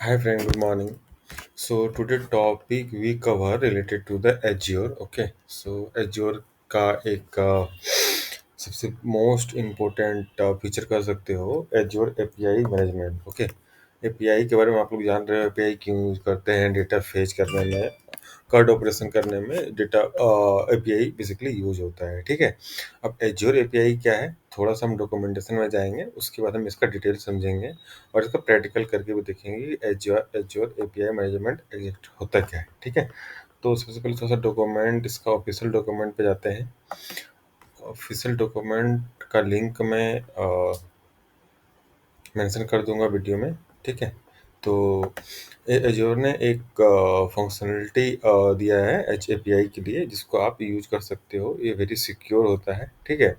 Hi friend, good morning. So today topic we cover related to the Azure. Okay, so Azure का एक सबसे most important feature कर सकते हो Azure API management. Okay, API के बारे में आप लोग जान रहे हो. एपीआई क्यों यूज करते हैं? डेटा फेच करने में, कर्ड ऑपरेशन करने में डेटा एपीआई बेसिकली यूज होता है. ठीक है, अब एज्योर एपीआई क्या है, थोड़ा सा हम डॉक्यूमेंटेशन में जाएंगे, उसके बाद हम इसका डिटेल समझेंगे और इसका प्रैक्टिकल करके भी देखेंगे कि azure azure API management exact होता क्या है. ठीक है, तो सबसे पहले थोड़ा सा डॉक्यूमेंट, इसका ऑफिशियल डॉक्यूमेंट पे जाते हैं. ऑफिशियल डॉक्यूमेंट का लिंक मैं मेंशन कर दूंगा वीडियो में. ठीक है, तो एज्योर ने एक फंक्शनलिटी दिया है एच एपीआई के लिए, जिसको आप यूज कर सकते हो. ये वेरी सिक्योर होता है. ठीक है,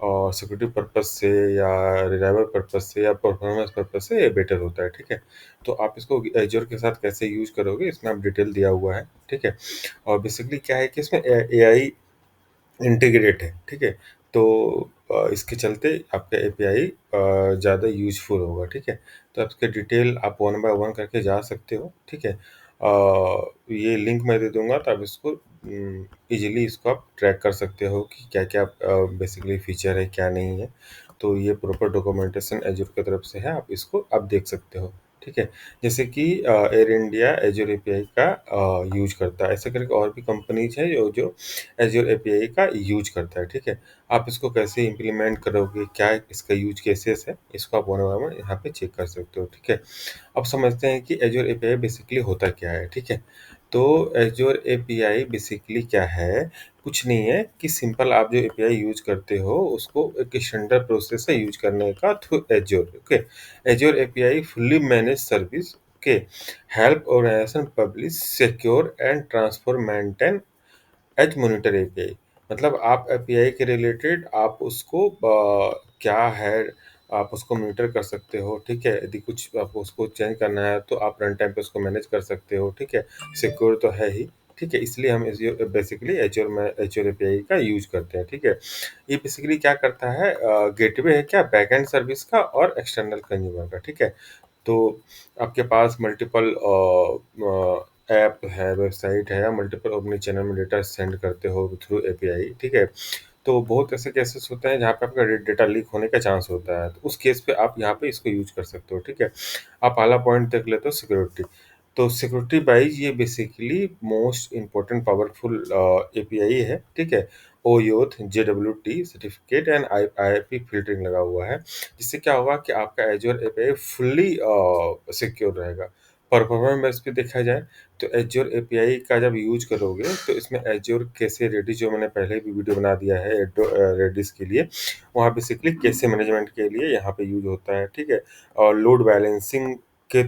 और सिक्योरिटी पर्पस से या रिलायबल पर्पस से या परफॉर्मेंस पर्पस से ये बेटर होता है. ठीक है, तो आप इसको एज्योर के साथ कैसे यूज करोगे, इसमें आप डिटेल दिया हुआ है. ठीक है, और बेसिकली क्या है कि इसमें एआई इंटीग्रेट है. ठीक है, तो इसके चलते आपका एपीआई ज़्यादा यूजफुल होगा. ठीक है, तो आपके डिटेल आप वन बाय वन करके जा सकते हो. ठीक है, ये लिंक मैं दे दूंगा, तो आप इसको इजीली इसको आप ट्रैक कर सकते हो कि क्या क्या बेसिकली फीचर है, क्या नहीं है. तो ये प्रॉपर डॉक्यूमेंटेशन एज्योर की तरफ से है, आप इसको आप देख सकते हो. ठीक है, जैसे कि एयर इंडिया एज्योर एपीआई का यूज करता है, ऐसे करके और भी कंपनीज है जो जो एज्योर एपीआई का यूज करता है. ठीक है, आप इसको कैसे इम्प्लीमेंट करोगे, क्या इसका यूज केसेस है, इसको आप वन बाय वन यहाँ पे चेक कर सकते हो. ठीक है, अब समझते हैं कि एज्योर एपीआई बेसिकली होता क्या है. ठीक है, तो एज्योर एपीआई बेसिकली क्या है, कुछ नहीं है कि सिंपल आप जो एपीआई यूज करते हो उसको एक स्टैंडर्ड प्रोसेस से यूज करने का through Azure. Okay, Azure API fully manage service. Okay, help organization publish, secure and transfer, maintain as monitor API. मतलब आप एपीआई के रिलेटेड आप उसको क्या है, आप उसको मॉनिटर कर सकते हो. ठीक है, यदि कुछ आपको उसको चेंज करना है तो आप रन टाइम पे उसको मैनेज कर सकते हो. ठीक है, सिक्योर तो है ही. ठीक है, इसलिए हम बेसिकली एज्योर में एज्योर एपीआई का यूज करते हैं. ठीक है, ये बेसिकली क्या करता है, गेटवे है क्या बैकएंड सर्विस का और एक्सटर्नल कंज्यूमर का. ठीक है, तो आपके पास मल्टीपल ऐप है, वेबसाइट है, या मल्टीपल ओमनी चैनल में डेटा सेंड करते हो थ्रू एपीआई. ठीक है, तो बहुत ऐसे केसेस होते हैं जहाँ पे आपका डेटा लीक होने का चांस होता है, तो उस केस पे आप यहाँ पे इसको यूज कर सकते हो. ठीक है, आप पहला पॉइंट देख लेते हो सिक्योरिटी. तो सिक्योरिटी वाइज ये basically most important powerful API है. ठीक है, ओयोथ JWT certificate and IP filtering लगा हुआ है, जिससे क्या होगा कि आपका एज्योर एपीआई फुल्ली सिक्योर रहेगा. परफॉर्मेंस बेस पे देखा जाए तो एज्योर एपीआई का जब यूज करोगे तो इसमें एज्योर कैसे रेडिस, जो मैंने पहले भी वीडियो बना दिया है रेडिस के लिए, वहाँ बेसिकली कैसे मैनेजमेंट के लिए यहाँ पे यूज होता है. ठीक है, और लोड बैलेंसिंग के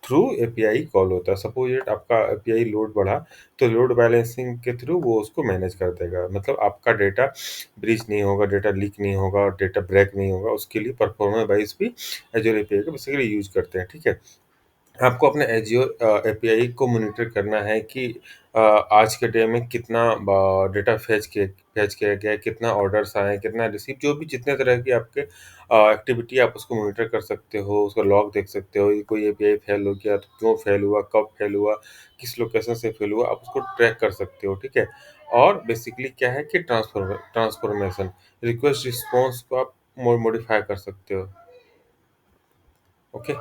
थ्रू एपीआई कॉल होता है. सपोज इट आपका एपीआई लोड बढ़ा, तो लोड बैलेंसिंग के थ्रू वो उसको मैनेज कर देगा. मतलब आपका डेटा ब्रीच नहीं होगा, डेटा लीक नहीं होगा, डेटा ब्रेक नहीं होगा. उसके लिए परफॉर्मेंस वाइज भी एज्योर एपीआई को बेसिकली यूज करते हैं. ठीक है, आपको अपने एजियो एपीआई को मॉनिटर करना है कि आज के डे में कितना डेटा फैच किया गया है, कितना ऑर्डर्स आए हैं, कितना रिसीव, जो भी जितने तरह की आपके एक्टिविटी आप उसको मॉनिटर कर सकते हो, उसका लॉग देख सकते हो. ये कोई एपीआई फेल हो गया तो क्यों फेल हुआ, कब फेल हुआ, किस लोकेशन से फेल हुआ, आप उसको ट्रैक कर सकते हो. ठीक है, और बेसिकली क्या है कि ट्रांसफॉर्मेशन, रिक्वेस्ट रिस्पॉन्स को आप मॉडिफाई कर सकते हो. ओके,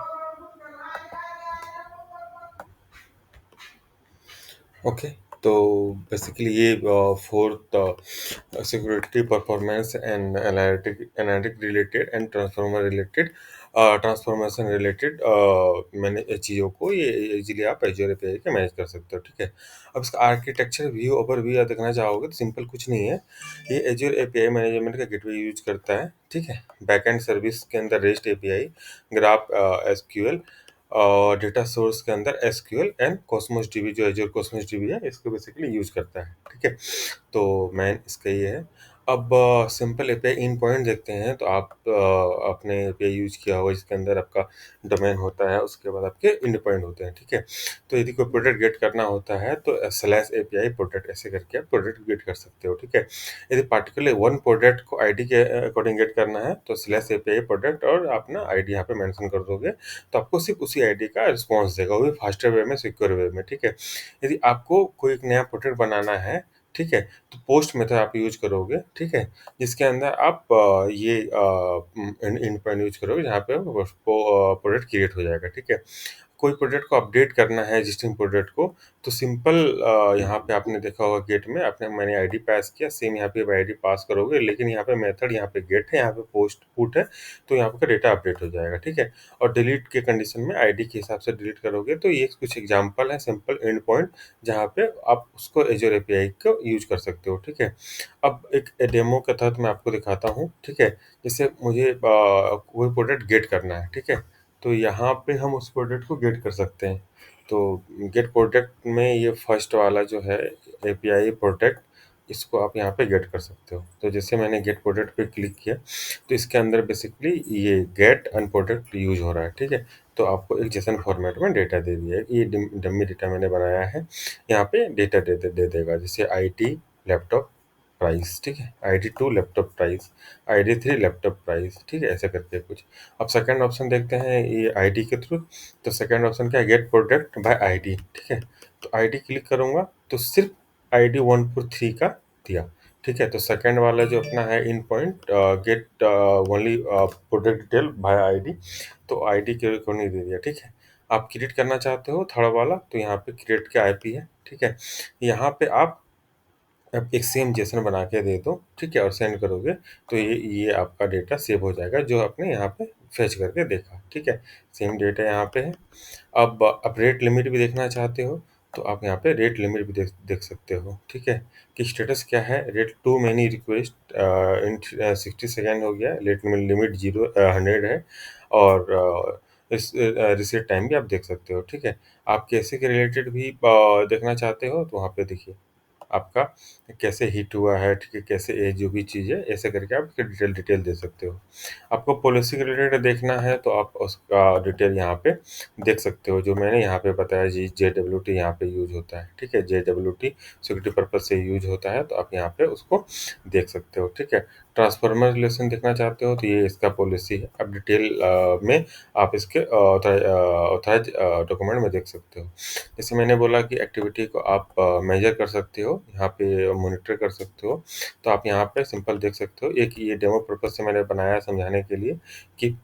ओके, तो बेसिकली ये fourth security, performance and analytic related and transformer related, transformation related मैंने चीज़ों को ये इजीली आप एज्योर एपीआई के मैनेज कर सकते हो. ठीक है, अब इसका आर्किटेक्चर व्यू ओवर व्यू देखना चाहोगे तो सिंपल कुछ नहीं है. ये एज्योर एपीआई मैनेजमेंट का गेटवे यूज करता है. ठीक है, बैकएंड सर्विस के अंदर रेस्ट एपीआई, ग्राफ एसक्यूएल, और डेटा सोर्स के अंदर एसक्यूएल एंड कॉस्मोस डीबी, जो एज्योर कॉस्मोस डीबी है, इसको बेसिकली यूज करता है. ठीक है, तो मेन इसका ये है. अब सिंपल एपीआई इन पॉइंट देखते हैं तो आप आपने एपीआई यूज़ किया होगा जिसके अंदर आपका डोमेन होता है, उसके बाद आपके एंड पॉइंट होते हैं, ठीक है? तो यदि कोई प्रोडक्ट गेट करना होता है तो स्लैश एपीआई प्रोडक्ट ऐसे करके आप प्रोडक्ट गेट कर सकते हो, ठीक है? यदि पार्टिकुलर वन प्रोडक्ट को आईडी के अकॉर्डिंग गेट करना है तो स्लैश एपीआई प्रोडक्ट और आप ना आईडी यहाँ पे मेंशन कर दोगे, तो आपको सिर्फ़ उसी आईडी का रिस्पॉन्स देगा, वो भी फास्टर वे में, सिक्योर वे में, ठीक है? यदि आपको कोई एक नया प्रोडक्ट बनाना है, ठीक है? तो पोस्ट मेथड आप यूज़ करोगे, ठीक है? जिसके अंदर आप ये एंड पॉइंट यूज़ करोगे जहाँ पे वो प्रोडक्ट क्रिएट हो जाएगा, ठीक है? कोई प्रोडक्ट को अपडेट करना है एग्जिस्टिंग प्रोडक्ट को, तो सिंपल यहाँ पे आपने देखा होगा गेट में मैंने आईडी पास किया, सेम यहाँ पे आईडी पास करोगे, लेकिन यहाँ पे मेथड, यहाँ पे गेट है, यहाँ पे पोस्ट पुट है, तो यहाँ पे का डेटा अपडेट हो जाएगा, ठीक है? और डिलीट के कंडीशन में आईडी के हिसाब से डिलीट करोगे, तो ये कुछ एग्जांपल है सिंपल एंड पॉइंट जहाँ पे आप उसको एज़्योर एपीआई को यूज़ कर सकते हो, ठीक है? अब एक डेमो के तहत मैं आपको दिखाता हूँ, ठीक है? जैसे मुझे कोई प्रोडक्ट गेट करना है, ठीक है? तो यहाँ पे हम उस प्रोडक्ट को गेट कर सकते हैं। तो गेट प्रोडक्ट में ये फर्स्ट वाला जो है एपीआई प्रोडक्ट, इसको आप यहाँ पे गेट कर सकते हो। तो जैसे मैंने गेट प्रोडक्ट पे क्लिक किया, तो इसके अंदर बेसिकली ये गेट एंड प्रोडक्ट यूज़ हो रहा है, ठीक है? तो आपको एक जेसन फॉर्मेट में डेटा दे दिया है। ये डमी डेटा मैंने बनाया है। यहाँ पे डेटा दे देगा, जैसे आईडी, लैपटॉप, प्राइस, ठीक है? ID 2 laptop price, ID 3 laptop price, ठीक है? ऐसे करके कुछ। अब सेकंड ऑप्शन देखते हैं ये आईडी के थ्रू। तो सेकंड ऑप्शन क्या है? गेट प्रोडक्ट बाय आईडी, ठीक है? तो आईडी क्लिक करूँगा तो सिर्फ आईडी 143 का दिया, ठीक है? तो सेकंड वाला जो अपना है endpoint get only product detail by ID, तो आईडी को नहीं दे दिया, ठीक है? आप क्रिएट करना चाहते हो थर्ड वाला, तो यहाँ पे क्रिएट के आईपी है, ठीक है? यहाँ पे आप अब एक सेम जेसन बना के दे दो, ठीक है? और सेंड करोगे तो ये आपका डेटा सेव हो जाएगा जो आपने यहाँ पे फेच करके देखा, ठीक है? सेम डेटा यहाँ पे है। अब आप रेट लिमिट भी देखना चाहते हो, तो आप यहाँ पे रेट लिमिट भी देख देख सकते हो, ठीक है? कि स्टेटस क्या है, rate too many request in 60 second हो गया, रेट लिमिट 100 है, और इस रिसीव टाइम भी आप देख सकते हो, ठीक है? आप कैसे के रिलेटेड भी देखना चाहते हो, तो वहाँ पे देखिए। आपका कैसे हिट हुआ है, ठीक है? कैसे ये जो भी चीज़ है, ऐसे करके आप उसकी डिटेल दे सकते हो। आपको पॉलिसी के रिलेटेड देखना है तो आप उसका डिटेल यहाँ पे देख सकते हो, जो मैंने यहाँ पे बताया जी जेडब्ल्यूटी यहाँ पे यूज़ होता है, ठीक है? जेडब्ल्यूटी सिक्योरिटी पर्पज़ से यूज़ होता है, तो आप यहाँ पे उसको देख सकते हो, ठीक है? ट्रांसफ़ॉर्मर रिलेशन देखना चाहते हो तो ये इसका पॉलिसी है। अब डिटेल में आप इसके ऑथराइज़ डॉक्यूमेंट में देख सकते हो। जैसे मैंने बोला कि एक्टिविटी को आप मेजर कर सकते हो, यहाँ पे मॉनिटर कर सकते हो, तो आप यहाँ पे सिंपल देख सकते हो। एक ये डेमो पर्पज़ से मैंने बनाया है समझाने के लिए कि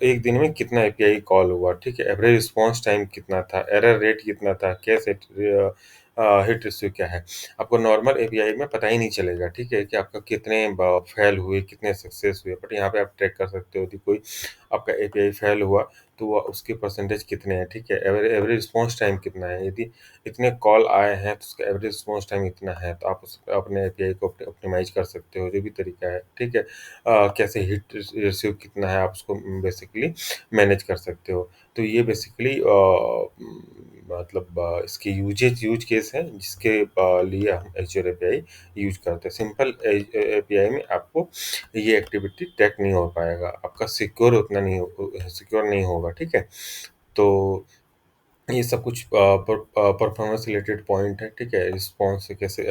एक दिन में कितना एपीआई कॉल हुआ, ठीक है? एवरेज रिस्पॉन्स टाइम कितना था, एरर रेट कितना था, कैसे हिट रेशियो क्या है। आपको नॉर्मल एपीआई में पता ही नहीं चलेगा, ठीक है? कि आपका कितने फेल हुए, कितने सक्सेस हुए, बट यहाँ पे आप ट्रैक कर सकते हो कि कोई आपका एपीआई फेल हुआ तो वो उसके परसेंटेज कितने हैं, ठीक है? एवरेज रिस्पॉन्स टाइम कितना है, यदि इतने कॉल आए हैं तो उसका एवरेज रिस्पॉन्स टाइम इतना है, तो आप उस अपने एपीआई को ऑप्टिमाइज़ कर सकते हो, जो भी तरीका है, ठीक है? कैसे हिट रेशियो कितना है, आप उसको बेसिकली मैनेज कर सकते हो। तो ये बेसिकली मतलब इसके यूज़ केस हैं जिसके लिए हम एज़्योर एपीआई यूज़ करते हैं। सिंपल एपीआई में आपको ये एक्टिविटी ट्रैक नहीं हो पाएगा, आपका सिक्योर नहीं होगा, ठीक है? तो ये सब कुछ परफॉर्मेंस रिलेटेड पॉइंट है, ठीक है? रिस्पॉन्स से कैसे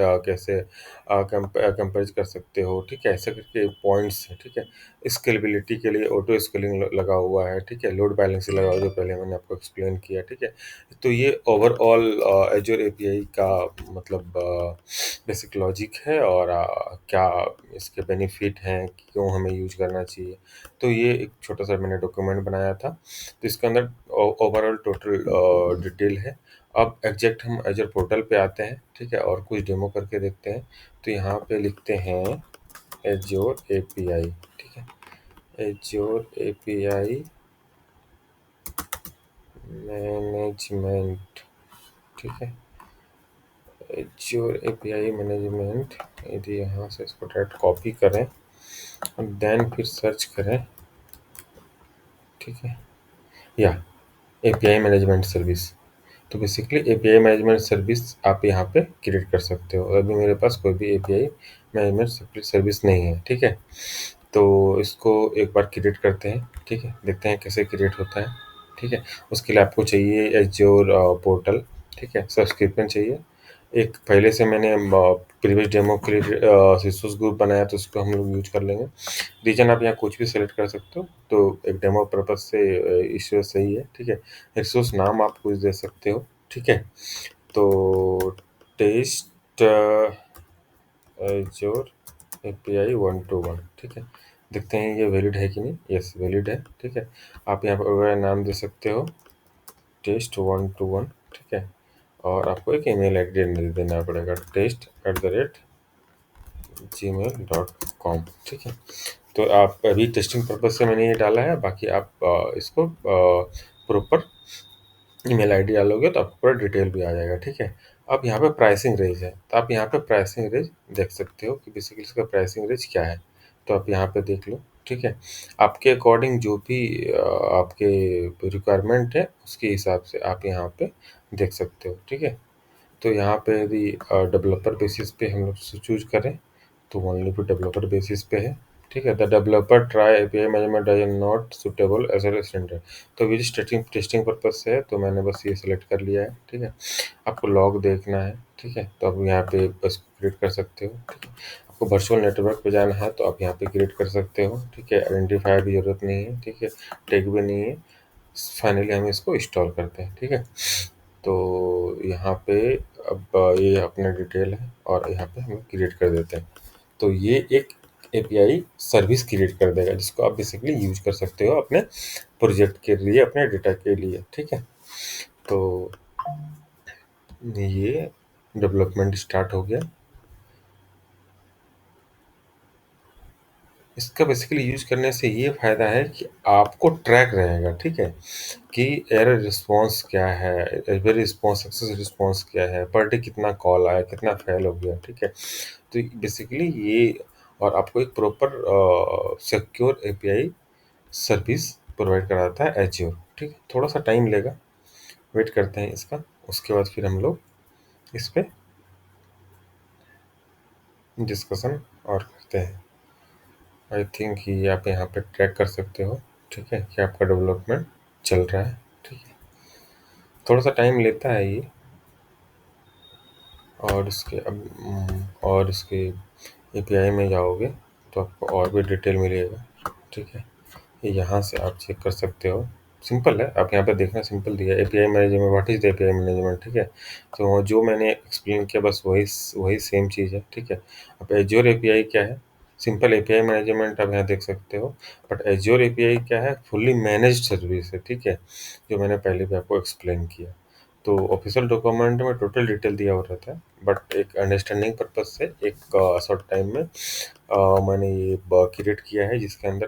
कंपेयर कर सकते हो, ठीक है? ऐसे करके पॉइंट्स हैं, ठीक है? स्केलेबिलिटी के लिए ऑटो स्केलिंग लगा हुआ है, ठीक है? लोड बैलेंसिंग लगा हुआ है, जो पहले मैंने आपको एक्सप्लेन किया, ठीक है? तो ये ओवरऑल एज़्योर एपीआई का मतलब बेसिक लॉजिक है, और क्या इसके बेनिफिट हैं, क्यों हमें यूज़ करना चाहिए। तो ये एक छोटा-सा मैंने डॉक्यूमेंट बनाया था। तो इसके अंदर ओवरऑल टोटल डिटेल है। अब एग्जैक्ट हम एज़र पोर्टल पे आते हैं, ठीक है? और कुछ डेमो करके देखते हैं। तो यहाँ पे लिखते हैं एज़्योर एपीआई, ठीक है? एज़्योर एपीआई मैनेजमेंट, ठीक है? एज़्योर एपीआई मैनेजमेंट, यदि यहाँ से इसको डायरेक्ट कॉपी करें और देन फिर सर्च करें, ठीक है? या एपीआई मैनेजमेंट सर्विस, तो बेसिकली एपीआई मैनेजमेंट सर्विस आप यहाँ पे क्रिएट कर सकते हो। अभी मेरे पास कोई भी एपीआई मैनेजमेंट सर्विस नहीं है, ठीक है? तो इसको एक बार क्रिएट करते हैं, ठीक है? देखते हैं कैसे क्रिएट होता है, ठीक है? उसके लिए आपको चाहिए एज़्योर पोर्टल, ठीक है? सब्सक्रिप्शन चाहिए। एक पहले से मैंने प्रीवियस डेमो के लिए रिसोर्स ग्रुप बनाया, तो उसको हम लोग यूज़ कर लेंगे। रीजन आप यहाँ कुछ भी सेलेक्ट कर सकते हो, तो एक डेमो पर्पज़ से इश्यू सही है, ठीक है? रिसोर्स नाम आप कुछ दे सकते हो, ठीक है? तो टेस्ट एज़्योर एपीआई 1 to 1, ठीक है? देखते हैं ये वैलिड है कि नहीं। यस, वैलिड है, ठीक है? आप यहाँ पर वगैरह नाम दे सकते हो, टेस्ट 1 to 1, ठीक है? और आपको एक ईमेल आईडी देना पड़ेगा, test@gmail.com, ठीक है? तो आप अभी टेस्टिंग पर्पज़ से मैंने ये डाला है, बाकी आप इसको प्रॉपर ईमेल आईडी डालोगे तो आपको पूरा डिटेल भी आ जाएगा, ठीक है? अब यहाँ पे प्राइसिंग रेंज है, तो आप यहाँ पे प्राइसिंग रेंज देख सकते हो कि बेसिकली इसका प्राइसिंग रेंज क्या है। तो आप यहाँ पे देख लो, ठीक है? आपके अकॉर्डिंग जो भी आपके रिक्वायरमेंट है, उसके हिसाब से आप यहाँ पे देख सकते हो, ठीक है? तो यहाँ पे यदि डेवलपर बेसिस पे हम लोग चूज़ करें, तो ओनली फॉर डेवलपर बेसिस पे है, ठीक है? The developer try API management is not suitable as a standard. तो विद टेस्टिंग पर्पज़ से है, तो मैंने बस ये सेलेक्ट कर लिया है, ठीक है? आपको लॉग देखना है, ठीक है? तो आप यहाँ पे बस क्रिएट कर सकते हो, ठीक है? आपको वर्चुअल नेटवर्क पे जाना है, तो आप यहाँ पे क्रिएट कर सकते हो, ठीक है? आइडेंटिफायर की ज़रूरत नहीं है, ठीक है? टैग भी नहीं है। फाइनली हम इसको इंस्टॉल करते हैं, ठीक है? तो यहाँ पे अब ये अपना डिटेल है और यहाँ पे हम क्रिएट कर देते हैं। तो ये एक एपीआई सर्विस क्रिएट कर देगा, जिसको आप बेसिकली यूज कर सकते हो अपने प्रोजेक्ट के लिए, अपने डेटा के लिए, ठीक है? तो ये डेवलपमेंट स्टार्ट हो गया। इसका बेसिकली यूज करने से ये फ़ायदा है कि आपको ट्रैक रहेगा, ठीक है? कि एरर रिस्पॉन्स क्या है, एरर रिस्पॉन्स, सक्सेस रिस्पॉन्स क्या है, पर डे कितना कॉल आया, कितना फेल हो गया, ठीक है? तो बेसिकली ये, और आपको एक proper secure API service provide कराता है एज़्योर, ठीक है? थोड़ा-सा टाइम लेगा, वेट करते हैं इसका, उसके बाद फिर हम लोग इस पे डिस्कशन और करते हैं। आई थिंक ये आप यहाँ पे ट्रैक कर सकते हो, ठीक है? कि आपका डेवलपमेंट चल रहा है, ठीक है? थोड़ा-सा टाइम लेता है ये, और इसके एपीआई में जाओगे तो आपको और भी डिटेल मिलेगा, ठीक है? ये यहाँ से आप चेक कर सकते हो। सिंपल है, आप यहाँ पे देखना, सिंपल दिया है API management, what is the API management, ठीक है? तो जो मैंने एक्सप्लेन किया बस वही सेम चीज़ है, ठीक है? अब एज़्योर एपीआई क्या है? सिंपल एपीआई मैनेजमेंट आप यहाँ देख सकते हो, बट एज़्योर एपीआई क्या है? फुल्ली मैनेज्ड सर्विस है, ठीक है? जो मैंने पहले भी आपको एक्सप्लेन किया। तो ऑफिशियल डॉक्यूमेंट में टोटल डिटेल दिया हुआ रहता है, बट एक अंडरस्टैंडिंग पर्पज़ से एक शॉर्ट टाइम में मैंने ये क्रिएट किया है, जिसके अंदर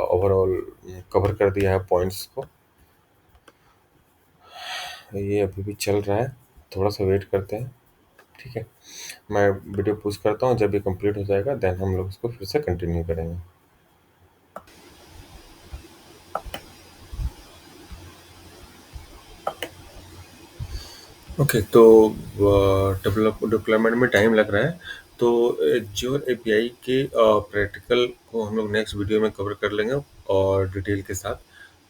ओवरऑल कवर कर दिया है पॉइंट्स को। ये अभी भी चल रहा है, थोड़ा-सा वेट करते हैं, ठीक है? मैं वीडियो पोस्ट करता हूँ, जब ये कंप्लीट हो जाएगा देन हम लोग इसको फिर से कंटिन्यू करेंगे। ओके, तो डिप्लॉयमेंट में टाइम लग रहा है, तो एज़्योर एपीआई के प्रैक्टिकल को हम लोग नेक्स्ट वीडियो में कवर कर लेंगे और डिटेल के साथ।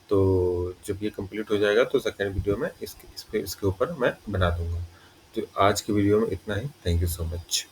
तो जब ये कंप्लीट हो जाएगा तो सेकंड वीडियो में इसके ऊपर मैं बना दूंगा। तो आज की वीडियो में इतना ही। Thank you so much.